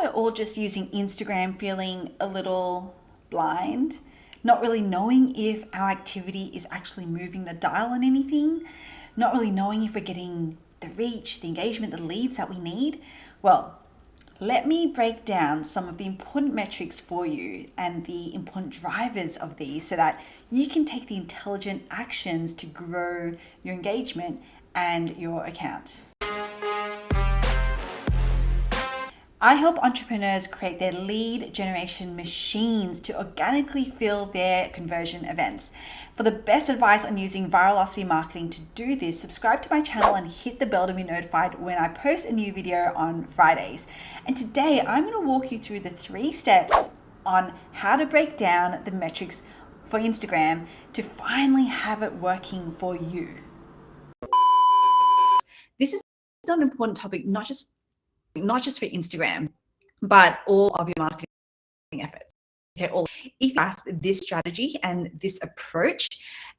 we're all just using Instagram feeling a little blind, not really knowing if our activity is actually moving the dial on anything, not really knowing if we're getting the reach, the engagement, the leads that we need? Well, let me break down some of the important metrics for you and the important drivers of these so that you can take the intelligent actions to grow your engagement and your account. I help entrepreneurs create their lead generation machines to organically fill their conversion events. For the best advice on using virality marketing to do this, subscribe to my channel and hit the bell to be notified when I post a new video on Fridays. And today I'm going to walk you through the 3 steps on how to break down the metrics for Instagram to finally have it working for you. This is an important topic, not just for Instagram, but all of your marketing efforts. Okay, if you ask this strategy and this approach,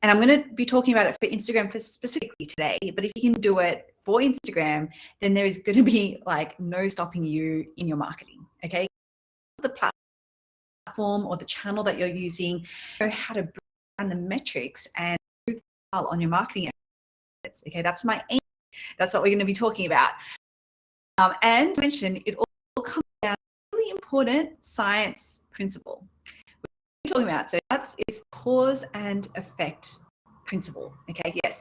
and I'm going to be talking about it for Instagram specifically today, but if you can do it for Instagram, then there is going to be like no stopping you in your marketing. Okay, the platform or the channel that you're using, know how to break down the metrics and move on your marketing efforts. Okay, that's my aim. That's what we're going to be talking about. And to mention, it all comes down to a really important science principle. We're talking about, so it's cause and effect principle. Okay, yes.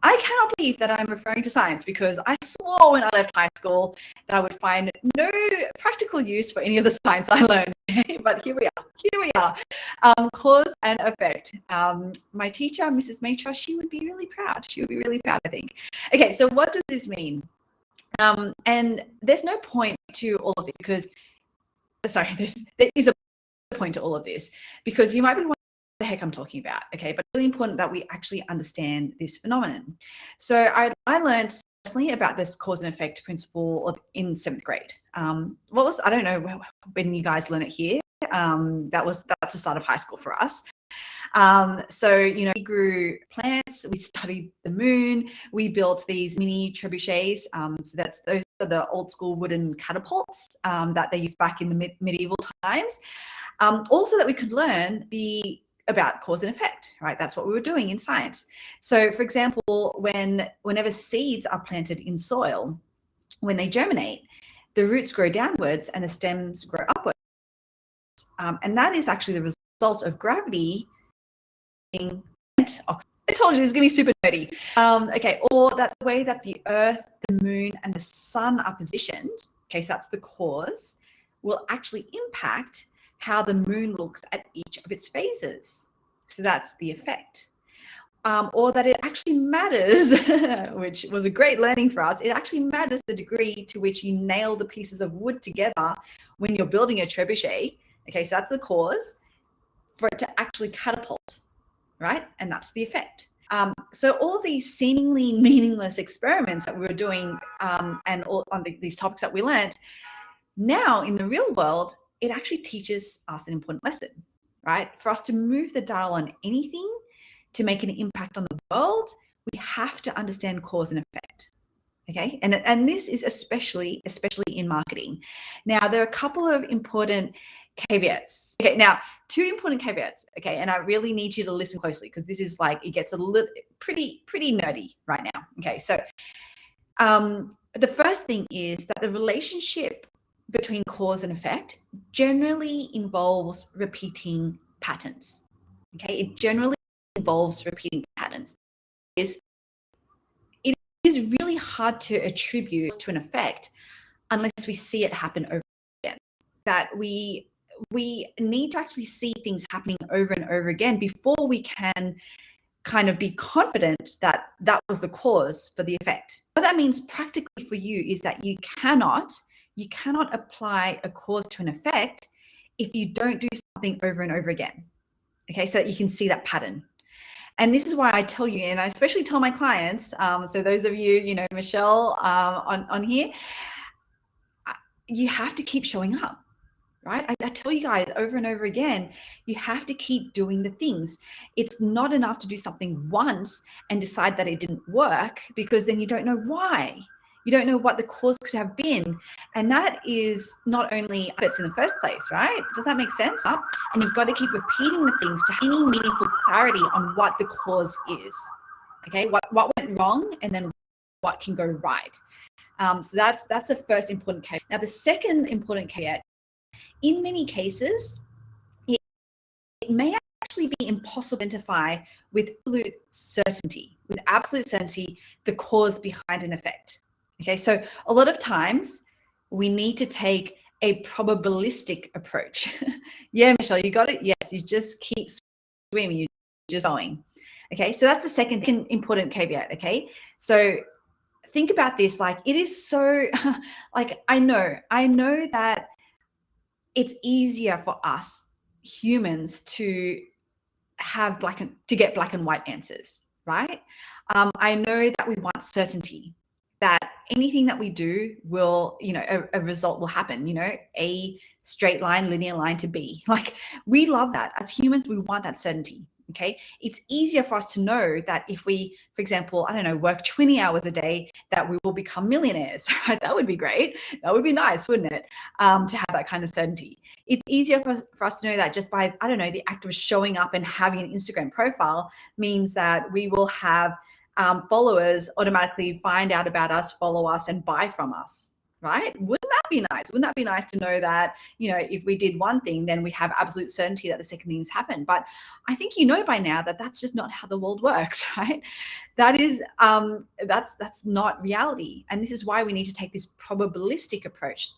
I cannot believe that I'm referring to science because I swore when I left high school that I would find no practical use for any of the science I learned. But here we are. Cause and effect. My teacher, Mrs. Matra, she would be really proud. She would be really proud, I think. Okay, so what does this mean? And there's no point to all of this because, there is a point to all of this because you might be wondering what the heck I'm talking about, okay? But it's really important that we actually understand this phenomenon. So I learned personally about this cause and effect principle in 7th grade. I don't know when you guys learn it here. That's the start of high school for us. So, we grew plants, we studied the moon, we built these mini trebuchets. So those are the old school wooden catapults that they used back in the medieval times. Also that we could learn about cause and effect, right? That's what we were doing in science. So for example, whenever seeds are planted in soil, when they germinate, the roots grow downwards and the stems grow upwards. And that is actually the result of gravity. I told you this is going to be super nerdy. Okay, or that the way that the Earth, the Moon, and the Sun are positioned, okay, so that's the cause, will actually impact how the Moon looks at each of its phases. So that's the effect. Or that it actually matters, which was a great learning for us, it actually matters the degree to which you nail the pieces of wood together when you're building a trebuchet. Okay, so that's the cause for it to actually catapult. Right? And that's the effect. So all these seemingly meaningless experiments that we were doing and all on these topics that we learned, now in the real world, it actually teaches us an important lesson, right? For us to move the dial on anything, to make an impact on the world, we have to understand cause and effect. Okay, and this is especially in marketing. Now, there are a couple of important caveats. Okay, now 2 important caveats. Okay, and I really need you to listen closely because this is like, it gets a little pretty nerdy right now. Okay, so the first thing is that the relationship between cause and effect generally involves repeating patterns. Okay, it generally involves repeating patterns. It is really hard to attribute to an effect unless we see it happen over again. That we need to actually see things happening over and over again before we can kind of be confident that that was the cause for the effect. What that means practically for you is that you cannot apply a cause to an effect if you don't do something over and over again. Okay, so that you can see that pattern. And this is why I tell you, and I especially tell my clients, so those of you, Michelle on here, you have to keep showing up, right? I tell you guys over and over again, you have to keep doing the things. It's not enough to do something once and decide that it didn't work, because then you don't know why. You don't know what the cause could have been. And that is not only efforts in the first place, right? Does that make sense? And you've got to keep repeating the things to have any meaningful clarity on what the cause is. Okay, what went wrong, and then what can go right. So that's the first important caveat. Now, the second important caveat, in many cases, it may actually be impossible to identify with absolute certainty, the cause behind an effect. Okay, so a lot of times we need to take a probabilistic approach. Yeah, Michelle, you got it? Yes, you just keep swimming, you're just going. Okay, so that's the second important caveat, okay? So think about this, like it is so, like I know that it's easier for us humans to get black and white answers, right? I know that we want certainty, that anything that we do will, a result will happen, a straight line, linear line to B. Like we love that. As humans, we want that certainty. Okay. It's easier for us to know that if we, for example, I don't know, work 20 hours a day, that we will become millionaires, right? That would be great. That would be nice, wouldn't it? To have that kind of certainty. It's easier for us to know that just by, I don't know, the act of showing up and having an Instagram profile means that we will have followers automatically find out about us, follow us, and buy from us, right? Wouldn't that be nice? Wouldn't that be nice to know that, if we did one thing, then we have absolute certainty that the second thing has happened? But I think by now that that's just not how the world works, right? That is, that's not reality. And this is why we need to take this probabilistic approach,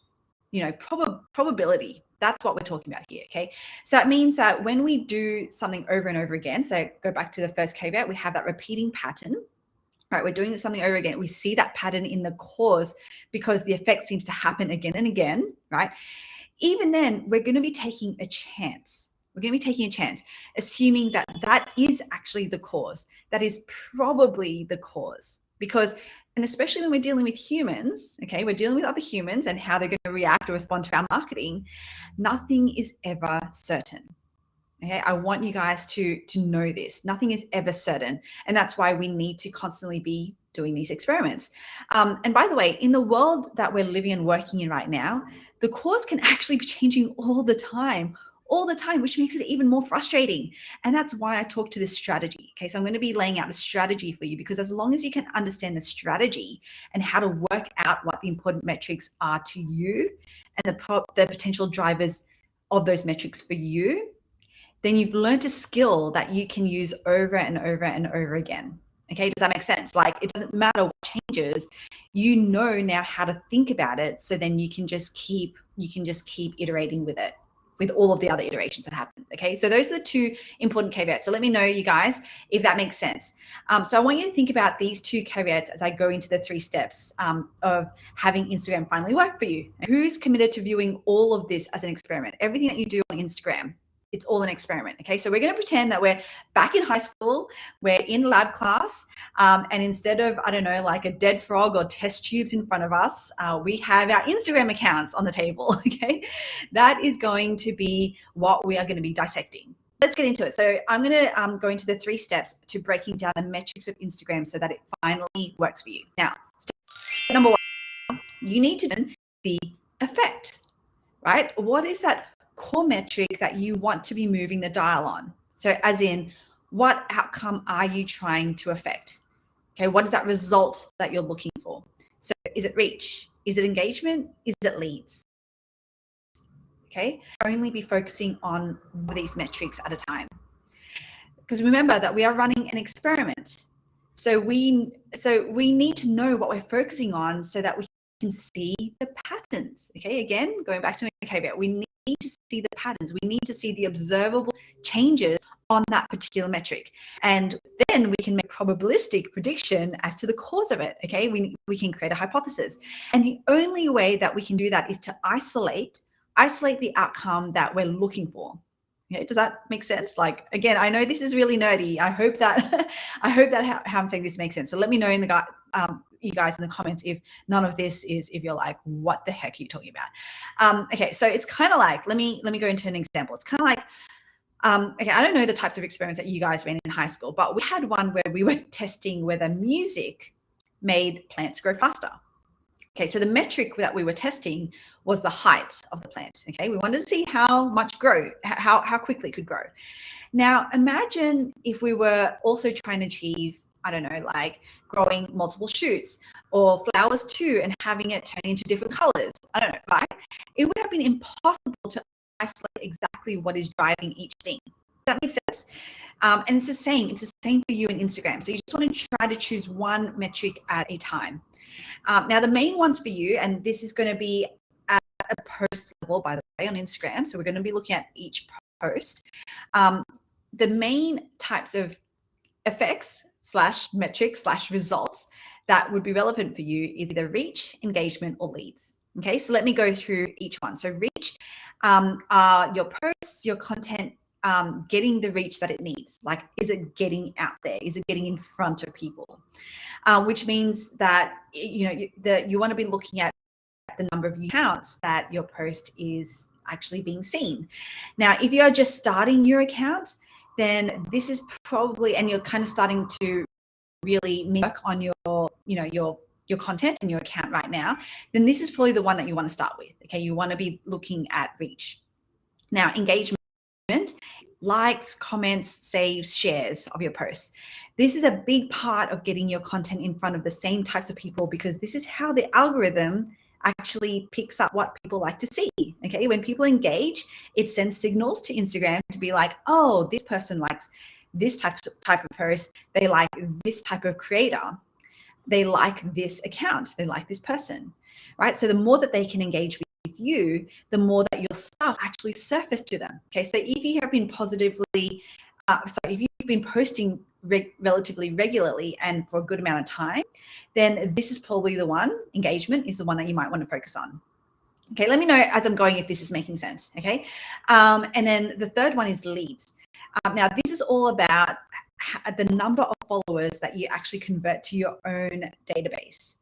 probability. That's what we're talking about here, okay? So that means that when we do something over and over again, so go back to the first caveat, we have that repeating pattern, right? We're doing something over again. We see that pattern in the cause because the effect seems to happen again and again, right? Even then, we're going to be taking a chance. We're going to be taking a chance, assuming that that is actually the cause. That is probably the cause. Because, and especially when we're dealing with humans, okay, we're dealing with other humans and how they're going to react or respond to our marketing, nothing is ever certain. Okay, I want you guys to know this. Nothing is ever certain. And that's why we need to constantly be doing these experiments. And by the way, in the world that we're living and working in right now, the cause can actually be changing all the time, which makes it even more frustrating. And that's why I talk to this strategy. Okay, so I'm going to be laying out the strategy for you, because as long as you can understand the strategy and how to work out what the important metrics are to you and the potential drivers of those metrics for you, then you've learned a skill that you can use over and over and over again. Okay, does that make sense? Like it doesn't matter what changes, you know now how to think about it, so then you can just keep iterating with it, with all of the other iterations that happen. Okay, so those are the two important caveats. So let me know, you guys, if that makes sense. So I want you to think about these two caveats as I go into the 3 steps of having Instagram finally work for you. Who's committed to viewing all of this as an experiment? Everything that you do on Instagram, it's all an experiment. Okay, so we're going to pretend that we're back in high school, we're in lab class, and instead of, I don't know, like a dead frog or test tubes in front of us, we have our Instagram accounts on the table. Okay, that is going to be what we are going to be dissecting. Let's get into it. So I'm going to go into the 3 steps to breaking down the metrics of Instagram so that it finally works for you. Now, step number 1, you need to know the effect, right? What is that core metric that you want to be moving the dial on? So as in, what outcome are you trying to affect? Okay, what is that result that you're looking for? So is it reach? Is it engagement? Is it leads? Okay, only be focusing on these metrics at a time. Because remember that we are running an experiment. So we need to know what we're focusing on so that we can see the patterns. Okay, again, going back to my caveat, we need to see the patterns. We need to see the observable changes on that particular metric. And then we can make probabilistic prediction as to the cause of it. Okay, we can create a hypothesis. And the only way that we can do that is to isolate the outcome that we're looking for. Okay, does that make sense? Like, again, I know this is really nerdy. I hope that how I'm saying this makes sense. So let me know in the you guys in the comments if none of this is, if you're like, what the heck are you talking about? Okay, so it's kind of like, let me go into an example. It's kind of like, okay, I don't know the types of experiments that you guys ran in high school, but we had one where we were testing whether music made plants grow faster. Okay, so the metric that we were testing was the height of the plant. Okay, we wanted to see how much grow, how quickly it could grow. Now, imagine if we were also trying to achieve, I don't know, like growing multiple shoots or flowers too, and having it turn into different colors. I don't know, right? It would have been impossible to isolate exactly what is driving each thing. Does that make sense? And it's the same. It's the same for you in Instagram. So you just want to try to choose one metric at a time. Now, the main ones for you, and this is going to be at a post level, by the way, on Instagram. So we're going to be looking at each post. The main types of effects / metrics / results that would be relevant for you is either reach, engagement, or leads. Okay, so let me go through each one. So reach are your posts, your content getting the reach that it needs. Like, is it getting out there? Is it getting in front of people? Which means that you want to be looking at the number of accounts that your post is actually being seen. Now, if you're just starting your account, then this is probably, and you're kind of starting to really work on your content and your account right now, then this is probably the one that you want to start with. Okay, you want to be looking at reach. Now, engagement, likes, comments, saves, shares of your posts. This is a big part of getting your content in front of the same types of people, because this is how the algorithm actually picks up what people like to see. Okay, when people engage, it sends signals to Instagram to be like, oh, this person likes this type of post, they like this type of creator, they like this account, they like this person, right? So the more that they can engage with you, the more that your stuff actually surface to them. Okay, so if you have been if you've been posting relatively regularly and for a good amount of time, then this is probably the one. Engagement is the one that you might want to focus on. Okay, let me know as I'm going if this is making sense. Okay, and then the third one is leads. Now, this is all about the number of followers that you actually convert to your own database.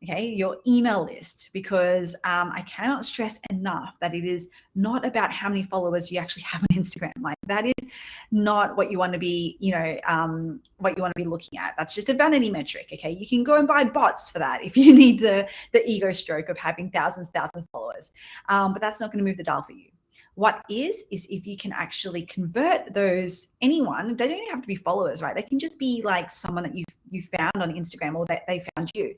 Okay, your email list, because I cannot stress enough that it is not about how many followers you actually have on Instagram. Like, that is not what you want to be, what you want to be looking at. That's just a vanity metric. Okay, you can go and buy bots for that if you need the ego stroke of having thousands of followers, but that's not going to move the dial for you. What is if you can actually convert those, anyone, they don't even have to be followers, right? They can just be like someone that you found on Instagram, or that they found you.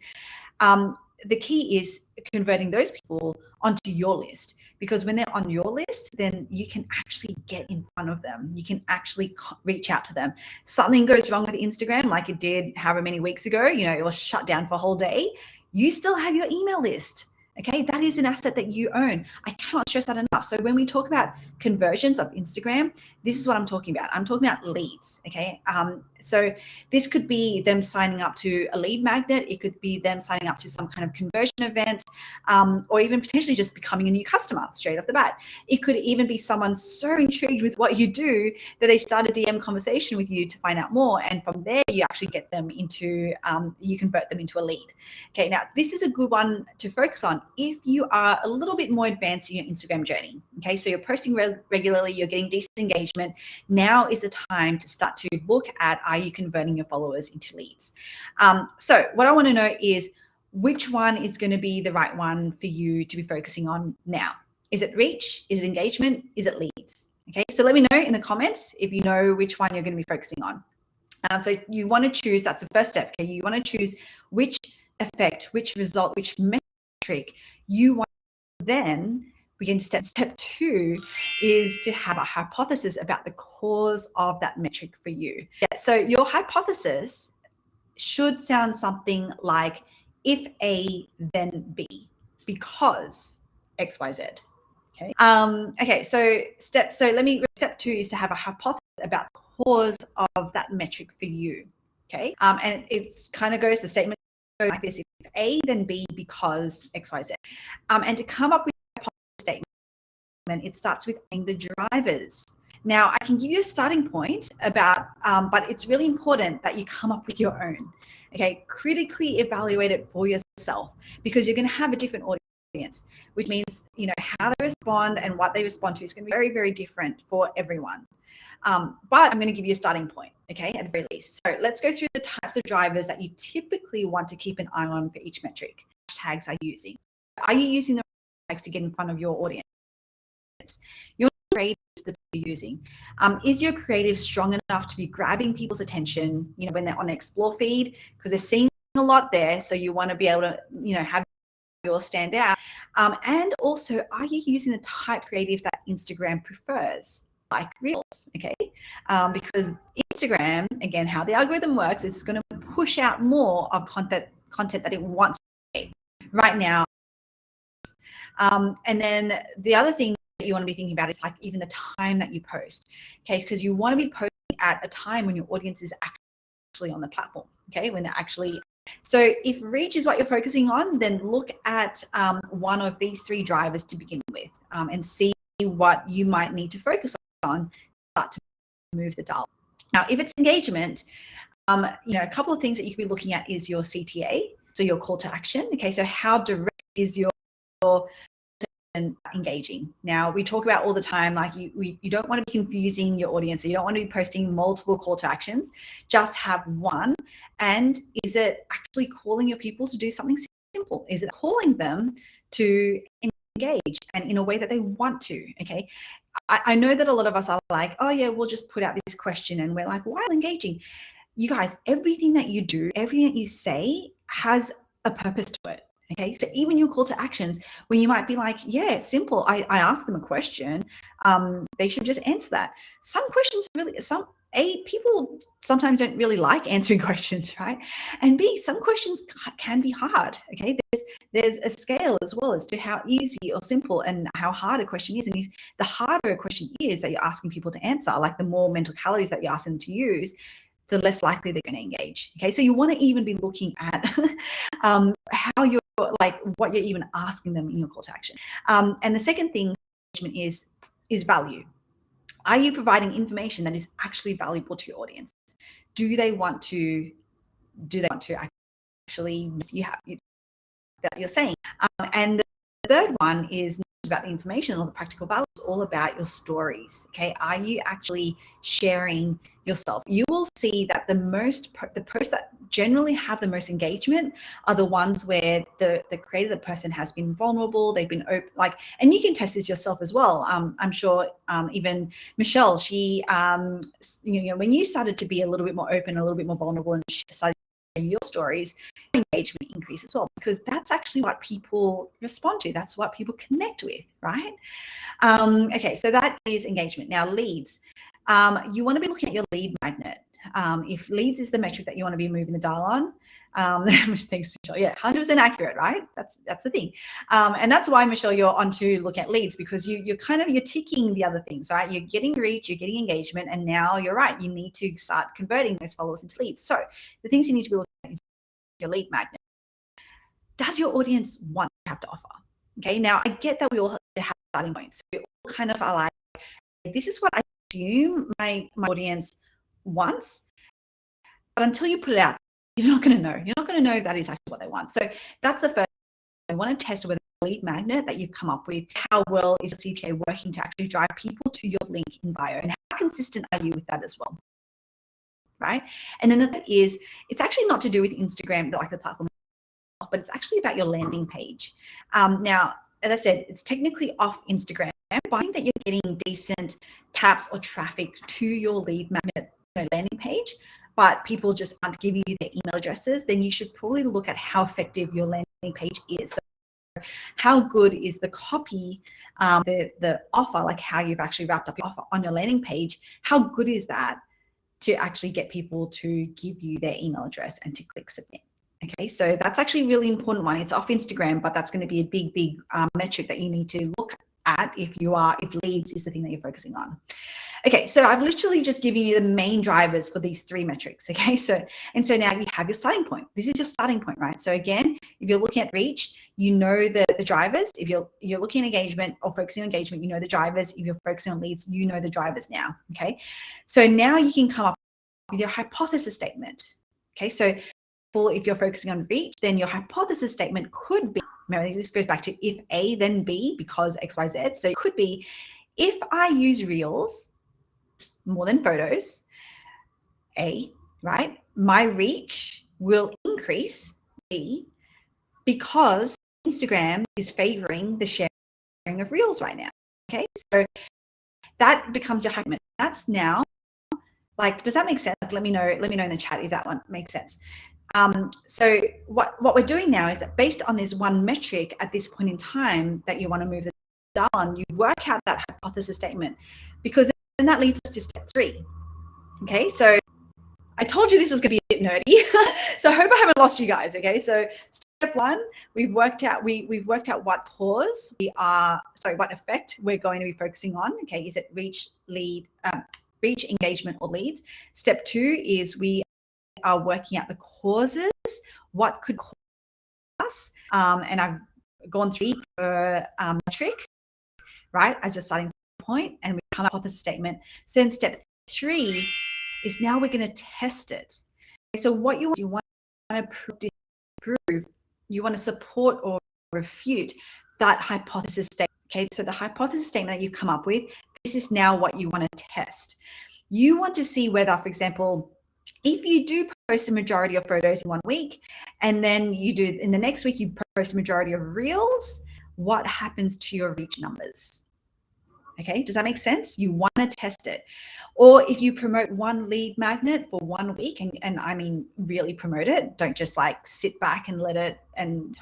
The key is converting those people onto your list, because when they're on your list, then you can actually get in front of them. You can actually reach out to them. Something goes wrong with Instagram, like it did however many weeks ago, it was shut down for a whole day. You still have your email list. Okay, that is an asset that you own. I cannot stress that enough. So when we talk about conversions of Instagram, this is what I'm talking about. I'm talking about leads. Okay, so this could be them signing up to a lead magnet. It could be them signing up to some kind of conversion event, or even potentially just becoming a new customer straight off the bat. It could even be someone so intrigued with what you do that they start a DM conversation with you to find out more, and from there you actually get them into, you convert them into a lead. Okay, now this is a good one to focus on if you are a little bit more advanced in your Instagram journey. Okay, so you're posting regularly, you're getting decent engagement. Now is the time to start to look at, are you converting your followers into leads? So what I want to know is, which one is going to be the right one for you to be focusing on now? Is it reach? Is it engagement? Is it leads? Okay, so let me know in the comments if you know which one you're going to be focusing on. So you want to choose, that's the first step. Okay, you want to choose which effect, which result, which metric you want. Then begin to step 2 is to have a hypothesis about the cause of that metric for you. Yeah, so your hypothesis should sound something like, if A, then B, because XYZ. Okay. Okay. So step 2 is to have a hypothesis about the cause of that metric for you. Okay. And it's kind of goes, the statement goes like this: if A, then B, because XYZ. And to come up with a hypothesis statement, it starts with the drivers. Now, I can give you a starting point about, but it's really important that you come up with your own. Okay. Critically evaluate it for yourself, because you're going to have a different audience, which means, how they respond and what they respond to is going to be very, very different for everyone. But I'm going to give you a starting point, okay, at the very least. So let's go through the types of drivers that you typically want to keep an eye on for each metric. hashtags are you using? Are you using the hashtags to get in front of your audience? Your creatives that you're using. Is your creative strong enough to be grabbing people's attention, when they're on the explore feed, because they're seeing a lot there. So you want to be able to, have yours stand out. And also, are you using the type of creative that Instagram prefers, like Reels? Okay. Because Instagram, again, how the algorithm works, is going to push out more of content that it wants to see right now. And then the other thing that you want to be thinking about is like even the time that you post, okay? Because you want to be posting at a time when your audience is actually on the platform, okay? When they're actually, so if reach is what you're focusing on, then look at one of these 3 drivers to begin with, and see what you might need to focus on to start to move the dial. Now, if it's engagement, a couple of things that you could be looking at is your CTA, so your call to action. Okay, so how direct is your engaging? Now, we talk about all the time, like you don't want to be confusing your audience. So you don't want to be posting multiple call to actions. Just have one. And is it actually calling your people to do something simple? Is it calling them to engage and in a way that they want to? Okay. I know that a lot of us are like, oh yeah, we'll just put out this question, and we're like, why engaging? You guys, everything that you do, everything that you say has a purpose to it. Okay, so even your call to actions, where you might be like, yeah, it's simple. I asked them a question. They should just answer that. Some questions really, people sometimes don't really like answering questions, right? And B, some questions can be hard. Okay, there's a scale as well as to how easy or simple and how hard a question is. And if the harder a question is that you're asking people to answer, like the more mental calories that you ask them to use, the less likely they're going to engage. Okay, so you want to even be looking at how you're, like, what you're even asking them in your call to action. And the second thing is value. Are you providing information that is actually valuable to your audience? Do they want to actually that you're saying? And the third one is not about the information or the practical value. It's all about your stories. Okay, are you actually sharing yourself? You will see that the posts that generally have the most engagement are the ones where the creator, the person, has been vulnerable. They've been open, like, and you can test this yourself as well. I'm sure even Michelle, she, when you started to be a little bit more open, a little bit more vulnerable, and started your stories, engagement increase as well, because that's actually what people respond to. That's what people connect with, right? Okay, so that is engagement. Now, leads. You want to be looking at your lead magnet. If leads is the metric that you want to be moving the dial on, thanks, Michelle. Yeah, 100% accurate, right? That's the thing. And that's why, Michelle, you're on to look at leads, because you're ticking the other things, right? You're getting reach, you're getting engagement, and now you're right. You need to start converting those followers into leads. So the things you need to be looking at is your lead magnet. Does your audience want to have to offer? Okay, now I get that we all have starting points. So we all kind of are like, this is what I assume my audience wants, but until you put it out, you're not going to know. You're not going to know if that is actually what they want. So that's the first. I want to test whether the lead magnet that you've come up with, how well is the CTA working to actually drive people to your link in bio, and how consistent are you with that as well, right? And then that is, it's actually not to do with Instagram, like the platform, but it's actually about your landing page. Now, as I said, it's technically off Instagram. Finding that you're getting decent taps or traffic to your lead magnet landing page, but people just aren't giving you their email addresses, then you should probably look at how effective your landing page is. So how good is the copy, the offer, like how you've actually wrapped up your offer on your landing page? How good is that to actually get people to give you their email address and to click submit? Okay, so that's actually a really important one. It's off Instagram, but that's going to be a big metric that you need to look at if leads is the thing that you're focusing on. Okay, so I've literally just given you the main drivers for these 3 metrics. Okay, so now you have your starting point. This is your starting point, right? So again, if you're looking at reach, you know the drivers. If you're looking at engagement or focusing on engagement, you know the drivers. If you're focusing on leads, you know the drivers now. Okay, so now you can come up with your hypothesis statement. Okay, so if you're focusing on reach, then your hypothesis statement could be, maybe this goes back to if A, then B, because X, Y, Z. So it could be, if I use Reels more than photos, A, right, my reach will increase. B, because Instagram is favoring the sharing of reels right now. Okay, so that becomes your hype. That's now, like, does that make sense? Let me know in the chat if that one makes sense. So what we're doing now is that based on this one metric at this point in time that you want to move the dial on, you work out that hypothesis statement, because then that leads us to step 3. Okay, so I told you this was going to be a bit nerdy, so I hope I haven't lost you guys. Okay, so step 1, we've worked out what cause what effect we're going to be focusing on. Okay, is it reach, engagement, or leads? Step 2 is we are working out the causes, what could cause us, and I've gone through per metric, right, as a starting point, and we come up with a statement. So then step 3 is now we're going to test it. So what you want to disprove, you want to support or refute that hypothesis statement. Okay, so the hypothesis statement that you come up with, this is now what you want to test. You want to see whether, for example, if you do post a majority of photos in 1 week, and then you do in the next week, you post a majority of reels, what happens to your reach numbers? Okay, does that make sense? You want to test it. Or if you promote one lead magnet for 1 week, and I mean really promote it, don't just like sit back and let it and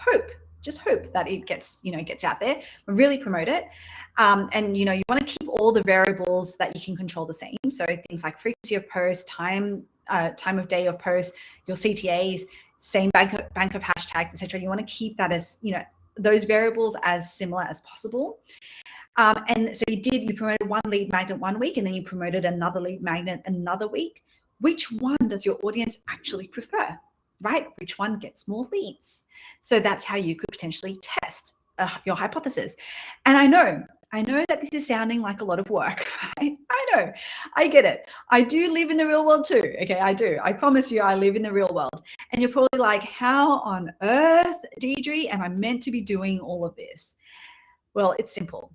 just hope that it gets out there, but really promote it. And you want to keep all the variables that you can control the same. So things like frequency of post, time of day of post, your CTAs, same bank of hashtags, etc. You want to keep that as those variables as similar as possible. And so you promoted one lead magnet 1 week, and then you promoted another lead magnet another week. Which one does your audience actually prefer, right? Which one gets more leads? So that's how you could potentially test your hypothesis. And I know that this is sounding like a lot of work, right? I know, I get it. I do live in the real world too. Okay, I do. I promise you, I live in the real world. And you're probably like, how on earth, Deirdre, am I meant to be doing all of this? Well, it's simple.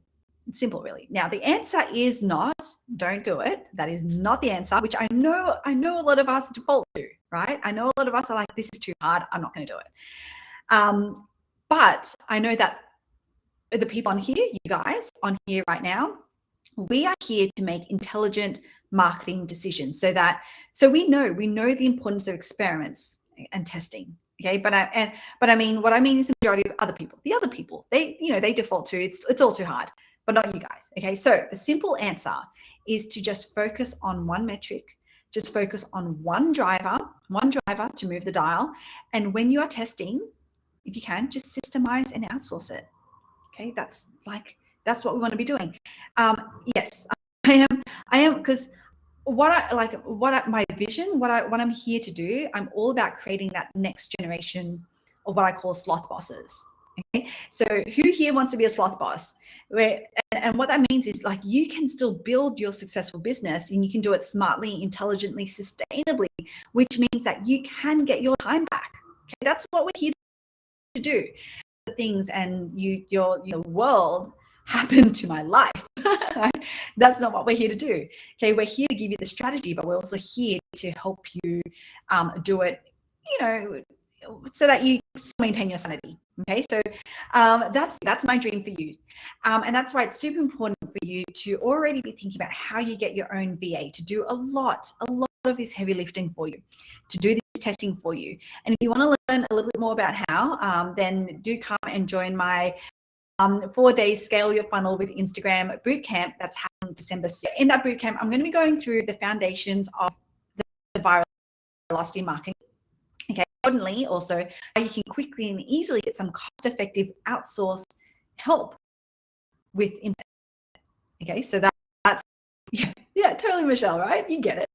It's simple, really. Now, the answer is not, don't do it. That is not the answer, which I know a lot of us default to, right? I know a lot of us are like, this is too hard, I'm not going to do it. But I know that the people on here, you guys on here right now, we are here to make intelligent marketing decisions so we know the importance of experiments and testing. Okay, but I mean, what I mean is the majority of the other people, they default to it's all too hard, but not you guys. Okay, so the simple answer is to just focus on one metric, just focus on one driver to move the dial. And when you are testing, if you can, just systemize and outsource it. Okay, that's what we want to be doing. Yes, I am, because my vision, what I'm here to do, I'm all about creating that next generation of what I call sloth bosses. Okay, so who here wants to be a sloth boss? And what that means is, like, you can still build your successful business, and you can do it smartly, intelligently, sustainably, which means that you can get your time back. Okay, that's what we're here to do. Things and your world happened to my life. That's not what we're here to do. Okay, we're here to give you the strategy, but we're also here to help you do it, so that you maintain your sanity. Okay, so that's my dream for you, and that's why it's super important for you to already be thinking about how you get your own VA to do a lot of this heavy lifting for you, to do this testing for you. And if you want to learn a little bit more about how, then do come and join my 4-day Scale Your Funnel with Instagram bootcamp that's happening December 6th. In that bootcamp, I'm going to be going through the foundations of the viral velocity marketing. Okay, importantly, also how you can quickly and easily get some cost-effective outsourced help with impact. Okay, so that's yeah, totally, Michelle, right? You get it.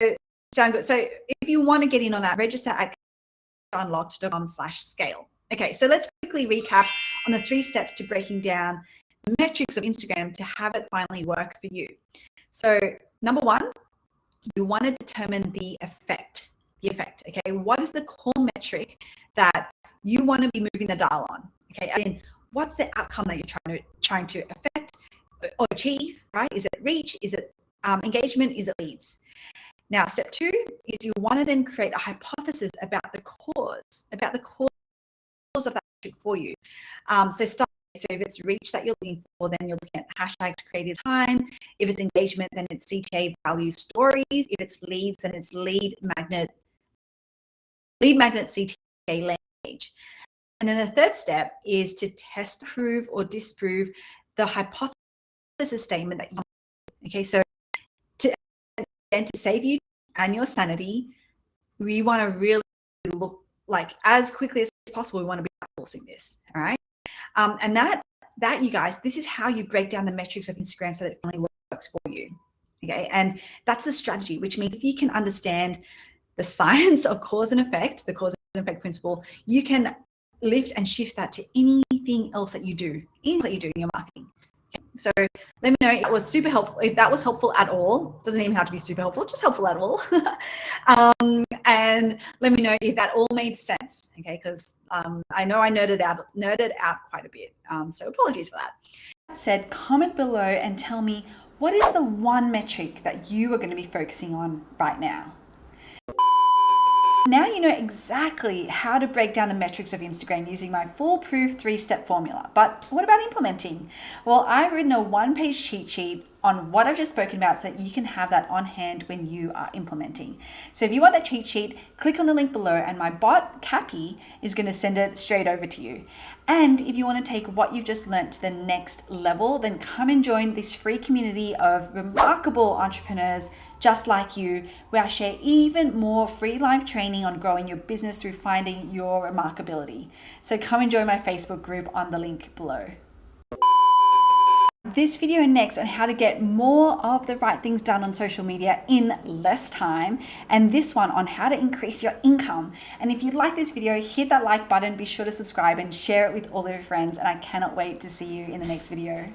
So sound good. So if you want to get in on that, register at unlocked.com/scale. Okay, so let's quickly recap on the 3 steps to breaking down the metrics of Instagram to have it finally work for you. So number 1, you want to determine the effect. Okay, what is the core metric that you want to be moving the dial on? Okay, and what's the outcome that you're trying to affect or achieve, right? Is it reach? Is it engagement? Is it leads? Now, step 2 is you want to then create a hypothesis about the cause of that metric for you. So if it's reach that you're looking for, then you're looking at hashtags created time. If it's engagement, then it's CTA value stories. If it's leads, then it's lead magnet CTA language. And then the third step is to test, prove, or disprove the hypothesis statement that you have. Okay, so to save you and your sanity, we want to really look like as quickly as possible. We want to be outsourcing this. All right. And that you guys, this is how you break down the metrics of Instagram so that it finally works for you. Okay, and that's the strategy, which means if you can understand the science of cause and effect, the cause and effect principle, you can lift and shift that to anything else that you do, in your marketing. Okay, so let me know if that was super helpful. If that was helpful at all, doesn't even have to be super helpful, just helpful at all. And let me know if that all made sense. Okay, because I know I nerded out quite a bit. So apologies for that. That said, comment below and tell me, what is the one metric that you are going to be focusing on right now? Now you know exactly how to break down the metrics of Instagram using my foolproof 3-step formula. But what about implementing? Well, I've written a 1-page cheat sheet on what I've just spoken about so that you can have that on hand when you are implementing. So if you want that cheat sheet, click on the link below and my bot, Cappy, is going to send it straight over to you. And if you want to take what you've just learnt to the next level, then come and join this free community of remarkable entrepreneurs just like you, where I share even more free live training on growing your business through finding your remarkability. So come and join my Facebook group on the link below. This video next on how to get more of the right things done on social media in less time, and this one on how to increase your income. And if you like this video, hit that like button, be sure to subscribe and share it with all of your friends, and I cannot wait to see you in the next video.